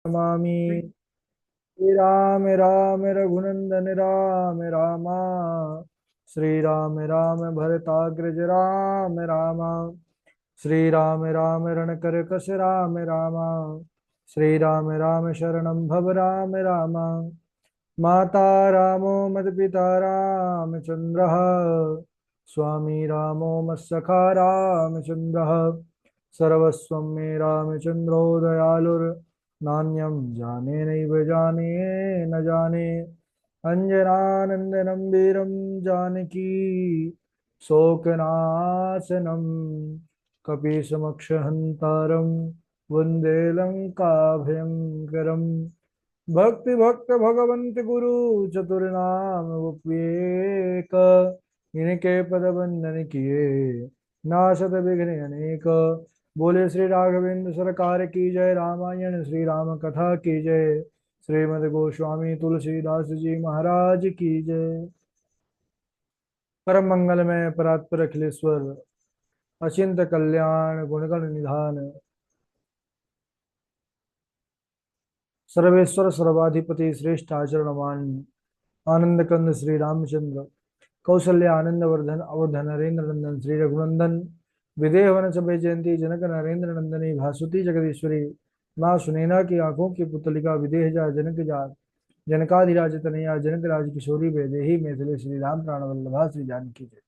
नमामि। श्री राम राम रघुनंदन राम रामा। श्री राम राम भरताग्रज राम रामा। श्री राम राम रणकर कस राम रामा। श्री राम राम शरणं भव राम रामा। माता रामो मत्पिता रामचन्द्रः। स्वामी रामो मत्सखा रामचन्द्रः। सर्वस्वं मे रामचन्द्रो दयालुर्नान्यं जाने नैव जाने न जाने। अञ्जनानन्दनं वीरं जानकी शोकनाशनं कपीशमक्षहन्तारं वन्दे लङ्काभयङ्करम्। भक्ति भक्त भगवंत गुरु चतुर्नाम उपवेक। इनके पद बंदन किए नासत विघ्न अनेक। बोले श्री राघवेंद्र सरकार की जय। रामायण श्री राम कथा की जय। श्रीमद गोस्वामी तुलसीदास जी महाराज की जय। परम मंगलमय परात्पर अखिलेश्वर अचिंत कल्याण गुणगण निधान सर्वेश्वर सर्वाधिपति श्रेष्ठ आचरणवान आनंद कंद श्री रामचंद्र कौसल्य आनंद वर्धन अवधन नरेंद्र नंदन श्री रघुनंदन विदेहवन सभय जयंती जनक नरेंद्र नंदनी भासुती जगदीश्वरी माँ सुनैना की आंखों की पुतलिका विदेह जा जनक जात जनकाधिराज तनया जनक राज किशोरी वैदेही मैथिली श्री राम प्राण वल्लभा श्री जानकी जय।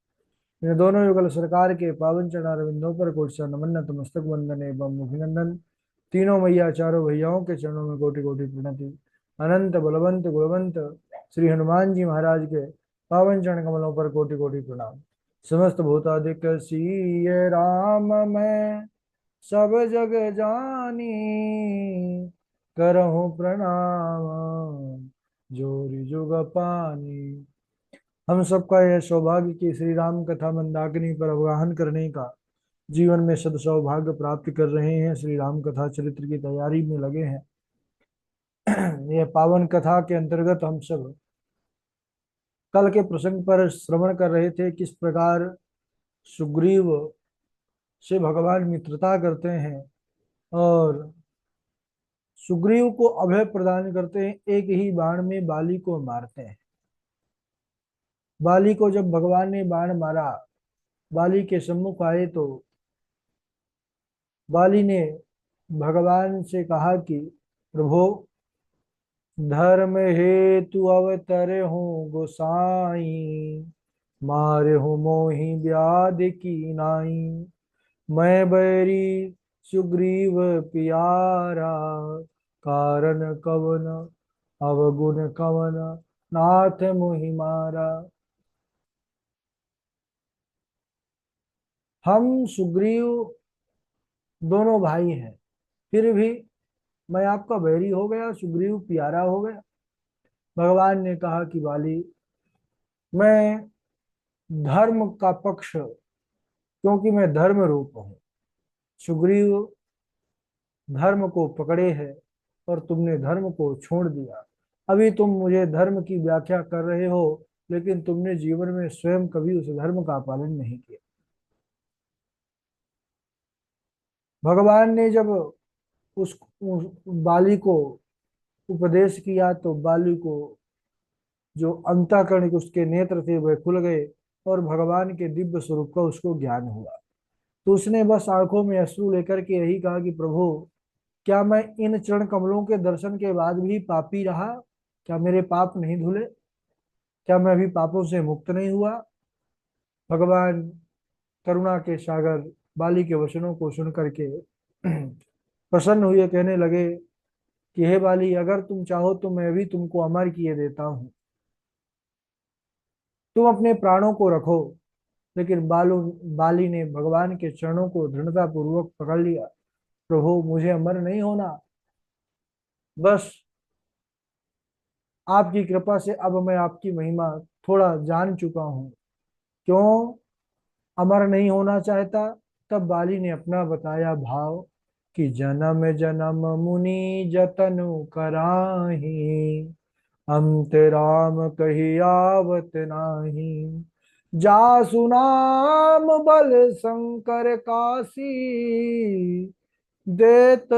इन दोनों युगल सरकार के पावन चरणारविंदों पर कोटि नमन नतमस्तक वंदन एवं मुखिनंदन। तीनों मैया चारों भैयाओं के चरणों में कोटि कोटि प्रणति। अनंत बलवंत गुणवंत श्री हनुमान जी महाराज के पावन चरण कमलों पर कोटि कोटि प्रणाम। समस्त भूतादिक सीय राम मैं सब जग जानी करहूँ प्रणाम जोरि जुग पानी। हम सबका यह सौभाग्य कि श्री राम कथा मंदाकिनी पर अवगाहन करने का जीवन में सद सौभाग्य प्राप्त कर रहे हैं। श्री राम कथा चरित्र की तैयारी में लगे हैं। यह पावन कथा के अंतर्गत हम सब कल के प्रसंग पर श्रवण कर रहे थे, किस प्रकार सुग्रीव से भगवान मित्रता करते हैं और सुग्रीव को अभय प्रदान करते हैं। एक ही बाण में बाली को मारते हैं। बाली को जब भगवान ने बाण मारा, बाली के सम्मुख आए तो बाली ने भगवान से कहा कि प्रभु धर्म हेतु अवतरे हूँ गोसाई मारे हूँ मोहि व्याध की नाई। मैं बैरी सुग्रीव पियारा कारण कवन अवगुण कवन नाथ मोहि मारा। हम सुग्रीव दोनों भाई हैं, फिर भी मैं आपका बैरी हो गया, सुग्रीव प्यारा हो गया। भगवान ने कहा कि बाली, मैं धर्म का पक्ष, क्योंकि मैं धर्म रूप हूं। सुग्रीव धर्म को पकड़े है और तुमने धर्म को छोड़ दिया। अभी तुम मुझे धर्म की व्याख्या कर रहे हो, लेकिन तुमने जीवन में स्वयं कभी उस धर्म का पालन नहीं किया। भगवान ने जब उस बाली को उपदेश किया तो बाली को जो अंतःकरण के उसके नेत्र थे वह खुल गए और भगवान के दिव्य स्वरूप का उसको ज्ञान हुआ। तो उसने बस आंखों में अश्रु लेकर के यही कहा कि प्रभु, क्या मैं इन चरण कमलों के दर्शन के बाद भी पापी रहा? क्या मेरे पाप नहीं धुले? क्या मैं अभी पापों से मुक्त नहीं हुआ? भगवान करुणा के सागर बाली के वचनों को सुन करके प्रसन्न हुए, कहने लगे कि हे बाली, अगर तुम चाहो तो मैं भी तुमको अमर किए देता हूं। तुम अपने प्राणों को रखो। लेकिन बाली ने भगवान के चरणों को दृढ़ता पूर्वक पकड़ लिया। प्रभु, मुझे अमर नहीं होना, बस आपकी कृपा से अब मैं आपकी महिमा थोड़ा जान चुका हूं। क्यों अमर नहीं होना चाहता? तब बाली ने अपना बताया भाव कि जन्म जन्म मुनि जतनु कराही अंत राम कही आवत नाही। जासु नाम बल शंकर काशी देत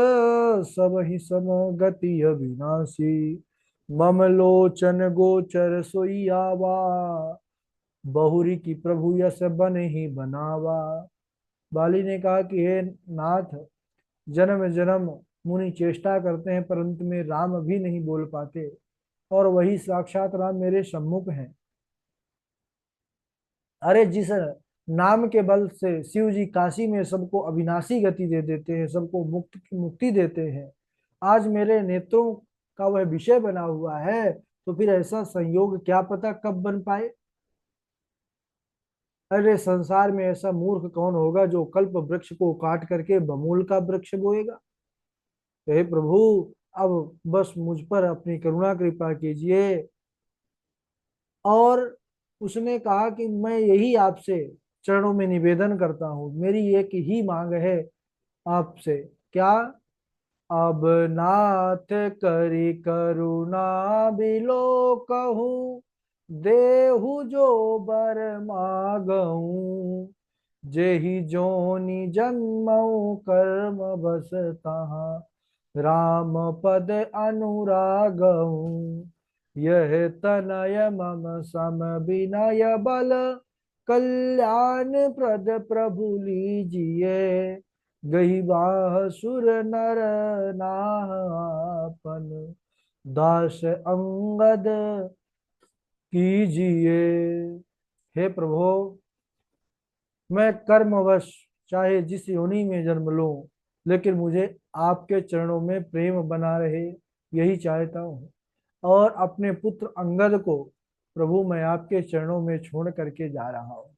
सब ही सम गति अविनाशी, मम लोचन गोचर सोई आवा, बहुरी की प्रभु यस बन ही बनावा। बाली ने कहा कि हे नाथ, जन्म जन्म मुनि चेष्टा करते हैं परंतु में राम भी नहीं बोल पाते, और वही साक्षात राम मेरे सम्मुख हैं। अरे जिस नाम के बल से शिव जी काशी में सबको अविनाशी गति दे देते हैं, सबको मुक्ति देते हैं, आज मेरे नेत्रों का वह विषय बना हुआ है, तो फिर ऐसा संयोग क्या पता कब बन पाए। अरे संसार में ऐसा मूर्ख कौन होगा जो कल्प वृक्ष को काट करके बमूल का वृक्ष बोएगा। तो हे प्रभु, अब बस मुझ पर अपनी करुणा कृपा कीजिए। और उसने कहा कि मैं यही आपसे चरणों में निवेदन करता हूँ, मेरी एक ही मांग है आपसे। क्या? अब नाथ करी करुणा बिलो कहूँ, देहु जो बर मागऊं, जेहि जोनि जन्मऊ कर्म बस तहाँ, राम पद अनुरागऊ, यह तनय मम सम विनय बल, कल्याण प्रद प्रभु लीजिए, गही बाह सुर नर नापन, दास अंगद कीजिए। हे प्रभु, मैं कर्मवश चाहे जिस योनि में जन्म लूं, लेकिन मुझे आपके चरणों में प्रेम बना रहे, यही चाहता हूँ। और अपने पुत्र अंगद को प्रभु मैं आपके चरणों में छोड़ करके जा रहा हूँ।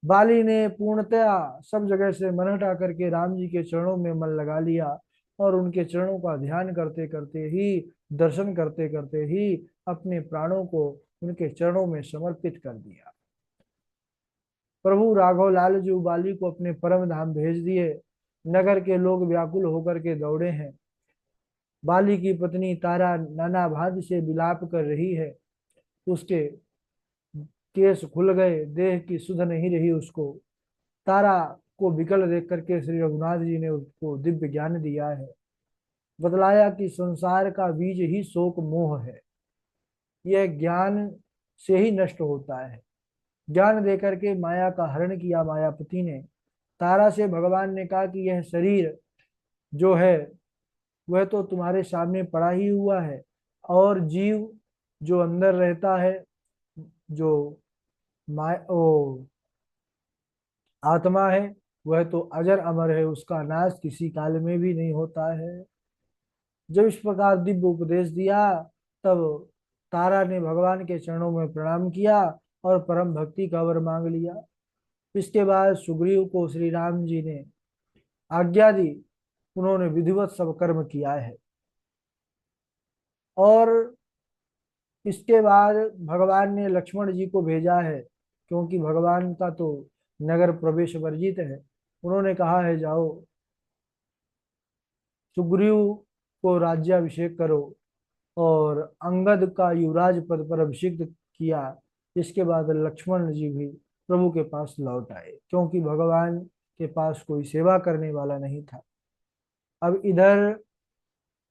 बाली ने पूर्णतया सब जगह से मन हटा करके राम जी के चरणों में मन लगा लिया, और उनके चरणों का ध्यान करते करते ही, दर्शन करते करते ही अपने प्राणों को उनके चरणों में समर्पित कर दिया। प्रभु राघव लाल जी बाली को अपने परम धाम भेज दिए। नगर के लोग व्याकुल होकर के दौड़े हैं। बाली की पत्नी तारा नाना भांति से विलाप कर रही है। उसके केस खुल गए, देह की सुध नहीं रही उसको। तारा को विकल देख करके श्री रघुनाथ जी ने उसको दिव्य ज्ञान दिया है। बतलाया कि संसार का बीज ही शोक मोह है, यह ज्ञान से ही नष्ट होता है। ज्ञान देकर के माया का हरण किया मायापति ने। तारा से भगवान ने कहा कि यह शरीर जो है वह तो तुम्हारे सामने पड़ा ही हुआ है, और जीव जो अंदर रहता है, जो ओ आत्मा है, वह तो अजर अमर है, उसका नाश किसी काल में भी नहीं होता है। जब इस प्रकार दिव्य उपदेश दिया, तब तारा ने भगवान के चरणों में प्रणाम किया और परम भक्ति का वर मांग लिया। इसके बाद सुग्रीव को श्री राम जी ने आज्ञा दी। उन्होंने विधिवत सब कर्म किया है। और इसके बाद भगवान ने लक्ष्मण जी को भेजा है, क्योंकि भगवान का तो नगर प्रवेश वर्जित है। उन्होंने कहा है जाओ सुग्रीव को राज्याभिषेक करो, और अंगद का युवराज पद पर अभिषेक किया। इसके बाद लक्ष्मण जी भी प्रभु के पास लौट आए, क्योंकि भगवान के पास कोई सेवा करने वाला नहीं था। अब इधर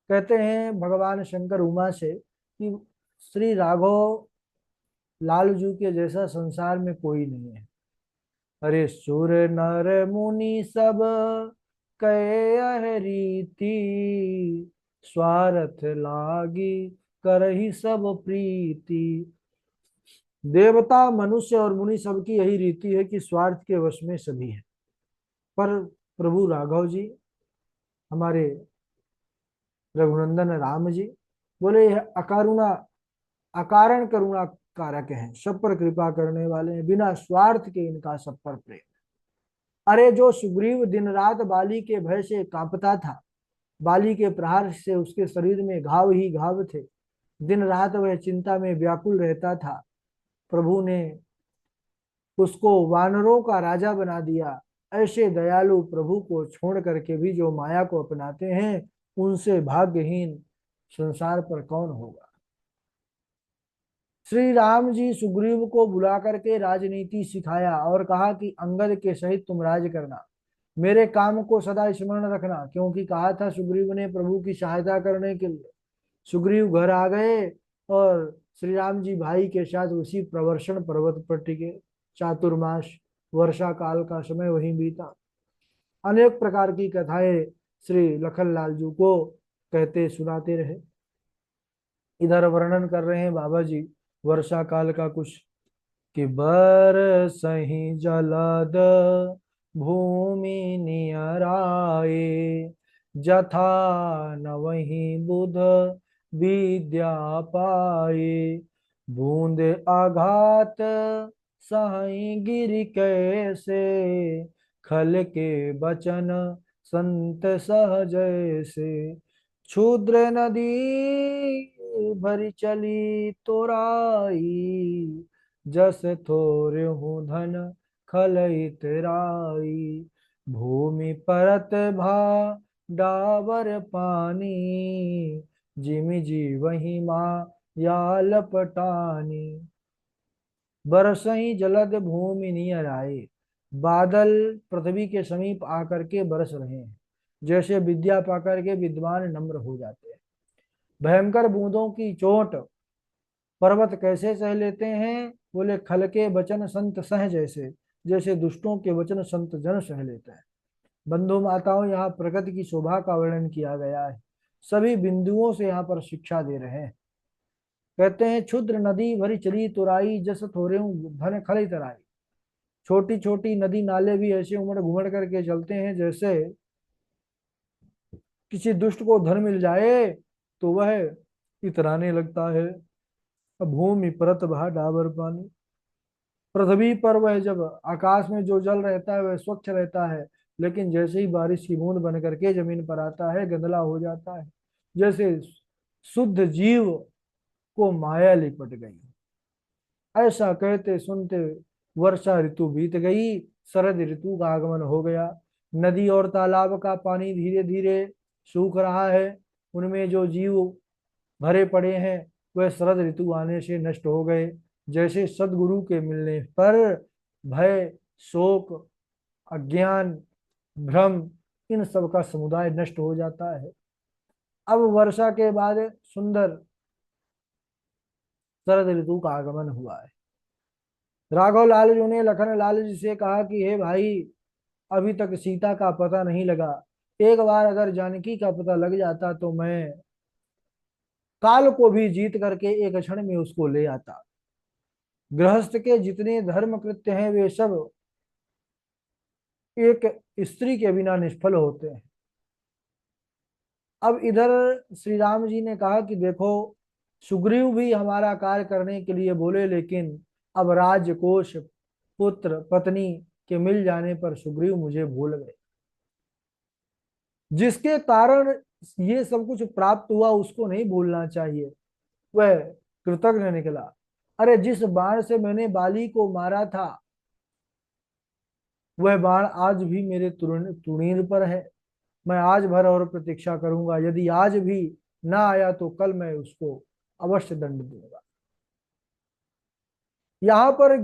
कहते हैं भगवान शंकर उमा से कि श्री राघव लाल जू के जैसा संसार में कोई नहीं है। अरे सुर नर मुनि सब कहे यह रीति, स्वार्थ लागी करही सब प्रीति। देवता मनुष्य और मुनि सबकी यही रीति है कि स्वार्थ के वश में सभी है। पर प्रभु राघव जी, हमारे रघुनंदन राम जी, बोले यह अकारुणा अकारण करुणा कारक हैं, सब पर कृपा करने वाले हैं, बिना स्वार्थ के इनका सब पर प्रेम। अरे जो सुग्रीव दिन रात बाली के भय से कांपता था, बाली के प्रहार से उसके शरीर में घाव ही घाव थे, दिन रात वह चिंता में व्याकुल रहता था, प्रभु ने उसको वानरों का राजा बना दिया। ऐसे दयालु प्रभु को छोड़ करके भी जो माया को अपनाते हैं, उनसे भाग्यहीन संसार पर कौन होगा। श्री राम जी सुग्रीव को बुला करके राजनीति सिखाया और कहा कि अंगद के सहित तुम राज करना। मेरे काम को सदा स्मरण रखना, क्योंकि कहा था सुग्रीव ने प्रभु की सहायता करने के लिए। सुग्रीव घर आ गए और श्री राम जी भाई के साथ उसी प्रवर्षण पर्वत पर टिके। चातुर्मास वर्षा काल का समय वहीं बीता। अनेक प्रकार की कथाएं श्री लखनलाल जी को कहते सुनाते रहे। इधर वर्णन कर रहे हैं बाबा जी वर्षा काल का कुछ, कि बरसहि जलद भूमि नियराए, जथा नवहि बुध विद्या पाए, बूंद आघात सहई गिर कैसे, खल के बचन संत सहज से, क्षुद्र नदी भरी चली तोराई, जस थोरहु धन खलइत राई, भूमि परत भा डाबर पानी, जिमि जीवहि माँ या लपटानी। बरसई जलद भूमि नियर आए, बादल पृथ्वी के समीप आकर के बरस रहे हैं, जैसे विद्या पाकर के विद्वान नम्र हो जाते हैं। भयंकर बूंदों की चोट पर्वत कैसे सह लेते हैं? बोले खल के वचन संत सह जैसे, जैसे दुष्टों के वचन संत जन सह लेते हैं। बंधु माताओं, यहाँ प्रकृति की शोभा का वर्णन किया गया है। सभी बिंदुओं से यहाँ पर शिक्षा दे रहे हैं। कहते हैं क्षुद्र नदी भरी चली तुराई, जस थोरे धन खली तराई। छोटी छोटी नदी नाले भी ऐसे उमड़ घुमड़ करके चलते हैं, जैसे किसी दुष्ट को धन मिल जाए तो वह इतराने लगता है। भूमि परत भा डाबर पानी, पृथ्वी पर वह जब आकाश में जो जल रहता है वह स्वच्छ रहता है, लेकिन जैसे ही बारिश की बूंद बन करके जमीन पर आता है गंदला हो जाता है। जैसे शुद्ध जीव को माया लिपट गई। ऐसा कहते सुनते वर्षा ऋतु बीत गई, शरद ऋतु का आगमन हो गया। नदी और तालाब का पानी धीरे धीरे सूख रहा है। उनमें जो जीव भरे पड़े हैं वह शरद ऋतु आने से नष्ट हो गए। जैसे सदगुरु के मिलने पर भय, शोक, अज्ञान, भ्रम, इन सब का समुदाय नष्ट हो जाता है। अब वर्षा के बाद सुंदर शरद ऋतु का आगमन हुआ है। राघव लाल जी ने लखन लाल जी से कहा कि हे भाई, अभी तक सीता का पता नहीं लगा। एक बार अगर जानकी का पता लग जाता तो मैं काल को भी जीत करके एक क्षण में उसको ले आता। गृहस्थ के जितने धर्म कृत्य हैं वे सब एक स्त्री के बिना निष्फल होते हैं। अब इधर श्री राम जी ने कहा कि देखो, सुग्रीव भी हमारा कार्य करने के लिए बोले, लेकिन अब राजकोष, पुत्र, पत्नी के मिल जाने पर सुग्रीव मुझे भूल गए। जिसके कारण ये सब कुछ प्राप्त हुआ उसको नहीं भूलना चाहिए। वह कृतज्ञ निकला। अरे जिस बाण से मैंने बाली को मारा था वह बाण आज भी मेरे तुणीर पर है। मैं आज भर और प्रतीक्षा करूंगा, यदि आज भी ना आया तो कल मैं उसको अवश्य दंड दूंगा। यहाँ पर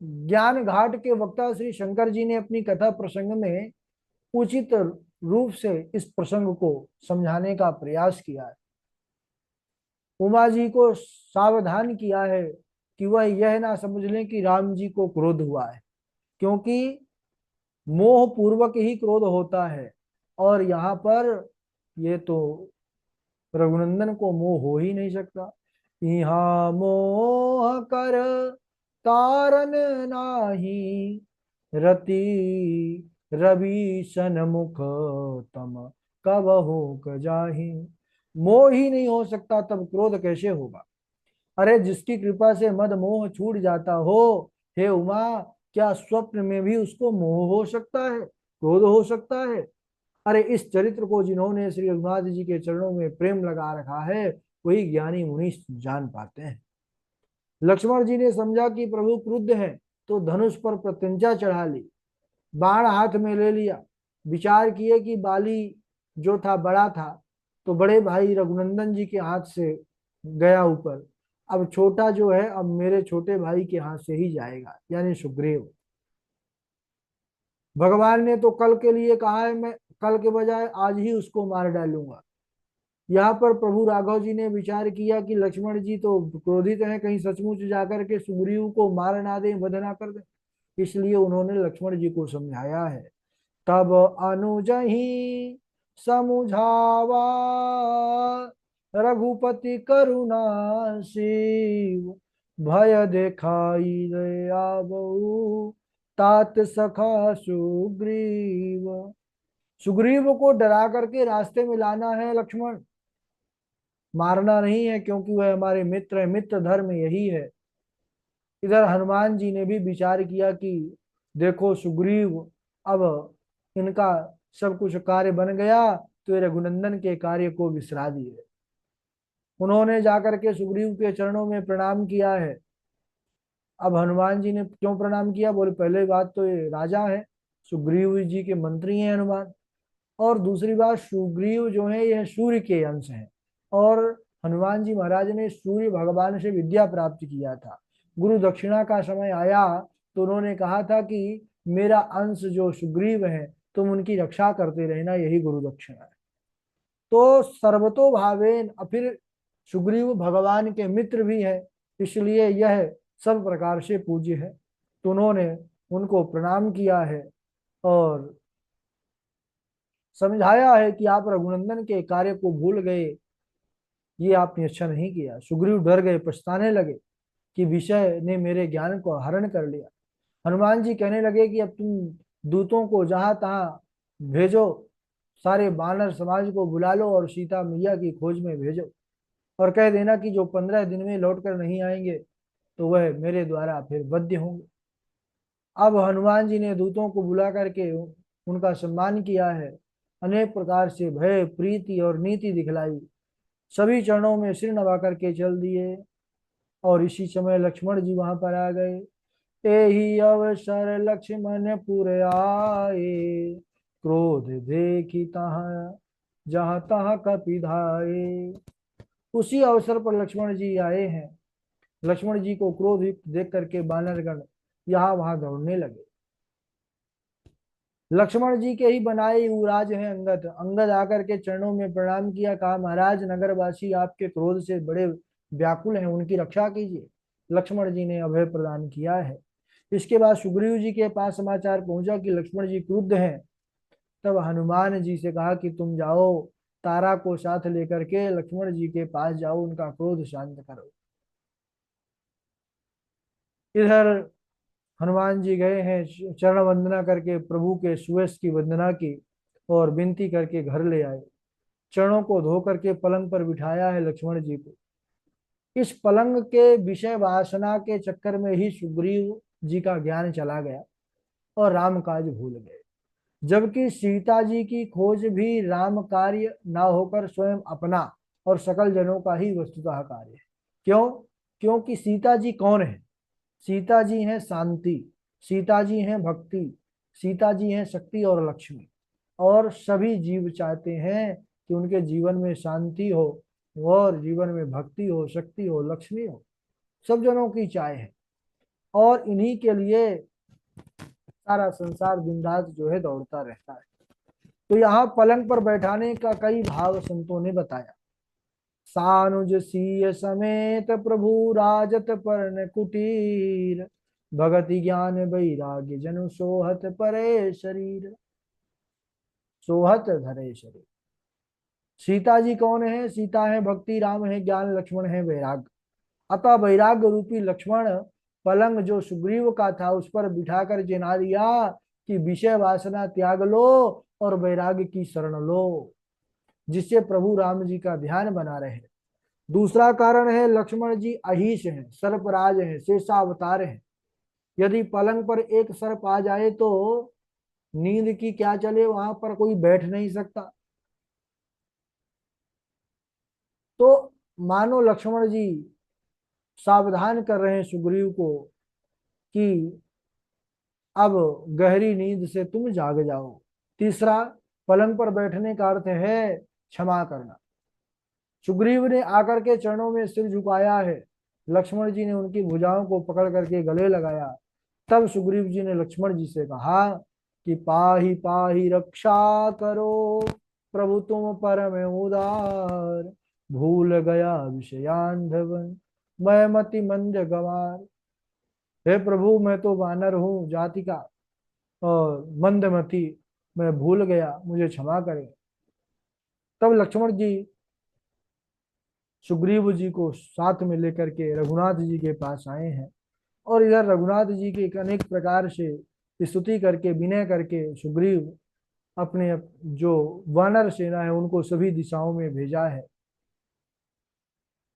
ज्ञान घाट के वक्ता श्री शंकर जी ने अपनी कथा प्रसंग में उचित रूप से इस प्रसंग को समझाने का प्रयास किया है। उमा जी को सावधान किया है कि वह यह ना समझ लें कि राम जी को क्रोध हुआ है, क्योंकि मोह पूर्वक ही क्रोध होता है। और यहाँ पर ये तो रघुनंदन को मोह हो ही नहीं सकता। यहाँ मोह कर तारन नाही, रति रवि सन्मुख तम कबहु जाहि। मोह ही नहीं हो सकता तब क्रोध कैसे होगा? अरे जिसकी कृपा से मद मोह छूट जाता हो, हे उमा, क्या स्वप्न में भी उसको मोह हो सकता है, क्रोध हो सकता है? अरे इस चरित्र को जिन्होंने श्री रघुनाथ जी के चरणों में प्रेम लगा रखा है वही ज्ञानी मुनि जान पाते हैं। लक्ष्मण जी ने समझा कि प्रभु क्रुद्ध है तो धनुष पर प्रत्यंचा चढ़ा ली, बाण हाथ में ले लिया। विचार किए कि बाली जो था बड़ा था तो बड़े भाई रघुनंदन जी के हाथ से गया ऊपर, अब छोटा जो है अब मेरे छोटे भाई के हाथ से ही जाएगा, यानी सुग्रीव। भगवान ने तो कल के लिए कहा है, मैं कल के बजाय आज ही उसको मार डालूंगा। यहाँ पर प्रभु राघव जी ने विचार किया कि लक्ष्मण जी तो क्रोधित हैं, कहीं सचमुच जाकर के सुग्रीव को मार ना दें, वध ना कर दें। इसलिए उन्होंने लक्ष्मण जी को समझाया है। तब अनुज ही समुझावा, रघुपति करुणा शिव, भय दिखाई दे आवऊ, तात सखा सुग्रीव। सुग्रीव को डरा करके रास्ते में लाना है लक्ष्मण, मारना नहीं है, क्योंकि वह हमारे मित्र है, मित्र धर्म यही है। इधर हनुमान जी ने भी विचार किया कि देखो सुग्रीव, अब इनका सब कुछ कार्य बन गया तो ये रघुनंदन के कार्य को विसरा दिए। उन्होंने जाकर के सुग्रीव के चरणों में प्रणाम किया है। अब हनुमान जी ने क्यों प्रणाम किया, बोले पहले बात तो ये राजा है, सुग्रीव जी के मंत्री हैं हनुमान, और दूसरी बात सुग्रीव जो है यह सूर्य के अंश हैं, और हनुमान जी महाराज ने सूर्य भगवान से विद्या प्राप्त किया था। गुरु दक्षिणा का समय आया तो उन्होंने कहा था कि मेरा अंश जो सुग्रीव है तुम उनकी रक्षा करते रहना, यही गुरु दक्षिणा है। तो सर्वतो भावेन, फिर सुग्रीव भगवान के मित्र भी है, इसलिए यह सब प्रकार से पूज्य है। तो उन्होंने उनको प्रणाम किया है और समझाया है कि आप रघुनंदन के कार्य को भूल गए, ये आपने अच्छा नहीं किया। सुग्रीव डर गए, पछताने लगे कि विषय ने मेरे ज्ञान को हरण कर लिया। हनुमान जी कहने लगे कि अब तुम दूतों को जहां तहां भेजो, सारे वानर समाज को बुला लो और सीता मैया की खोज में भेजो, और कह देना कि जो 15 दिन में लौट कर नहीं आएंगे तो वह मेरे द्वारा फिर वध्य होंगे। अब हनुमान जी ने दूतों को बुला करके उनका सम्मान किया है, अनेक प्रकार से भय प्रीति और नीति दिखलाई, सभी चरणों में सिर नवा करके चल दिए। और इसी समय लक्ष्मण जी वहां पर आ गए। एहि अवसर लक्ष्मण पुर आए, क्रोध देखी तहाँ जहाँ तहाँ कपि धाये। उसी अवसर पर लक्ष्मण जी आए हैं। लक्ष्मण जी को क्रोध देख करके बानरगण यहाँ वहां दौड़ने लगे। लक्ष्मण जी के ही बनाए युवराज हैं अंगद। अंगद आकर के चरणों में प्रणाम किया, कहा महाराज नगरवासी आपके क्रोध से बड़े व्याकुल हैं, उनकी रक्षा कीजिए। लक्ष्मण जी ने अभय प्रदान किया है। इसके बाद सुग्रीव जी के पास समाचार पहुंचा कि लक्ष्मण जी क्रुद्ध हैं। तब हनुमान जी से कहा कि तुम जाओ, तारा को साथ लेकर के लक्ष्मण जी के पास जाओ, उनका क्रोध शांत करो। इधर हनुमान जी गए हैं, चरण वंदना करके प्रभु के सुयश की वंदना की और विनती करके घर ले आए। चरणों को धो करके पलंग पर बिठाया है लक्ष्मण जी को। इस पलंग के विषय वासना के चक्कर में ही सुग्रीव जी का ज्ञान चला गया और राम काज भूल गए। जबकि सीता जी की खोज भी राम कार्य ना होकर स्वयं अपना और सकल जनों का ही वस्तुतः कार्य है। क्यों? क्योंकि सीता जी कौन है? सीता जी हैं शांति, सीता जी हैं भक्ति, सीता जी हैं शक्ति और लक्ष्मी। और सभी जीव चाहते हैं कि उनके जीवन में शांति हो और जीवन में भक्ति हो, शक्ति हो, लक्ष्मी हो, सब जनों की चाह है। और इन्हीं के लिए सारा संसार दिन रात जो है दौड़ता रहता है। तो यहाँ पलंग पर बैठाने का कई भाव संतों ने बताया। सानुज सीय समेत प्रभु राजत पर्ण कुटीर, भगति ज्ञान वैराग्य जनु सोहत परे शरीर, सोहत धरे शरीर। सीता जी कौन है? सीता है भक्ति, राम है ज्ञान, लक्ष्मण है वैराग्य। अतः वैराग्य रूपी लक्ष्मण पलंग जो सुग्रीव का था उस पर बिठा कर जिना दिया कि विषय वासना त्याग लो और वैराग्य की शरण लो, जिससे प्रभु राम जी का ध्यान बना रहे। दूसरा कारण है लक्ष्मण जी अहिश हैं, सर्पराज हैं, शेषावतार हैं। यदि पलंग पर एक सर्प आ जाए तो नींद की क्या चले, वहां पर कोई बैठ नहीं सकता। तो मानो लक्ष्मण जी सावधान कर रहे हैं सुग्रीव को कि अब गहरी नींद से तुम जाग जाओ। तीसरा, पलंग पर बैठने का अर्थ है क्षमा करना। सुग्रीव ने आकर के चरणों में सिर झुकाया है, लक्ष्मण जी ने उनकी भुजाओं को पकड़ करके गले लगाया। तब सुग्रीव जी ने लक्ष्मण जी से कहा कि पाहि पाहि रक्षा करो, प्रभु तुम परम उदार। भूल गया विषयान धवन, मैं मति मंद गवार। हे प्रभु, मैं तो वानर हूँ जाति का और मंदमती, मैं भूल गया, मुझे क्षमा करें। तब लक्ष्मण जी सुग्रीव जी को साथ में लेकर के रघुनाथ जी के पास आए हैं, और इधर रघुनाथ जी की अनेक प्रकार से स्तुति करके विनय करके सुग्रीव अपने जो वानर सेना है उनको सभी दिशाओं में भेजा है,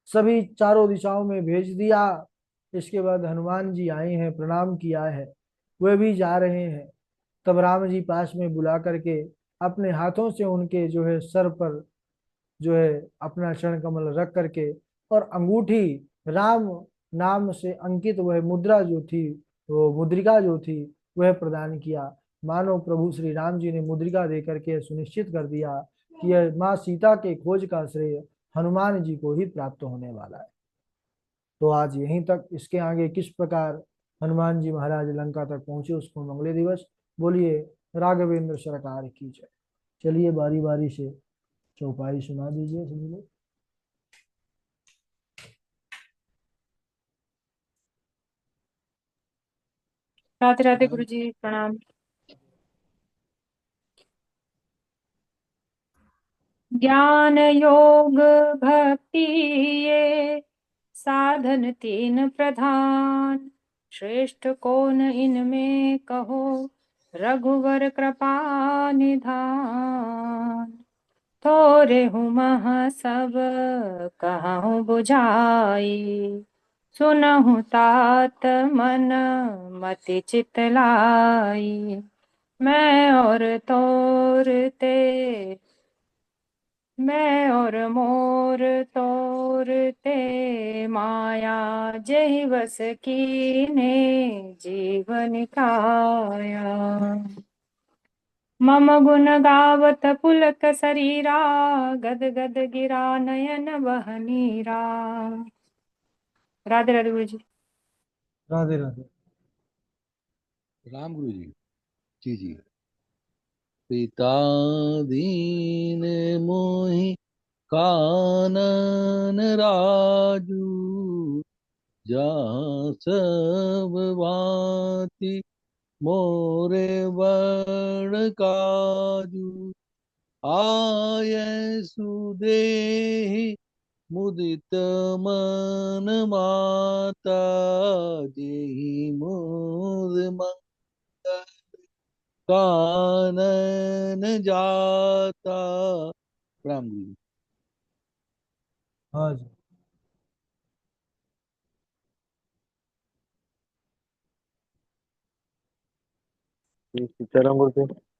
सभी चारों दिशाओं में भेज दिया। इसके बाद हनुमान जी आए हैं, प्रणाम किया है, वे भी जा रहे हैं। तब राम जी पास में बुला करके अपने हाथों से उनके जो है सर पर जो है अपना चरण कमल रख करके, और अंगूठी राम नाम से अंकित वह मुद्रा जो थी, वो मुद्रिका जो थी, वह प्रदान किया। मानो प्रभु श्री राम जी ने मुद्रिका दे करके सुनिश्चित कर दिया कि यह माँ सीता के खोज का श्रेय हनुमान जी को ही प्राप्त होने वाला है। तो आज यहीं तक, इसके आगे किस प्रकार हनुमान जी महाराज लंका तक पहुंचे उसको मंगले दिवस बोलिए राघवेंद्र सरकार की जय। चलिए बारी बारी से चौपाई सुना दीजिए सभी लोग। राधे राधे गुरु जी, प्रणाम। ज्ञान योग भक्ति ये साधन तीन प्रधान, श्रेष्ठ कौन इनमें कहो, रघुवर कृपा निधान। थोरे हूँ मह सब कहूँ बुझाई, सुनहु तात मन मति चित लाई। मैं और तोरते, मैं और मोर तोरते, माया जहि बस कीने जीवन काया। मम गुण गावत पुलक शरीरा, गद गद गिरा नयन बह नीरा। राधे राधे गुरु जी। राधे राधे। राम गुरु जी। जी जी। पिता दीन मोहि कानन राजू, जहाँ सब भांति मोरे बड़ काजू। आय सुदेहि मुदित मन माता, जेहि मोद मंगल कानन जाता। राम जी। हाँ जी। सीताराम बोलते हैं।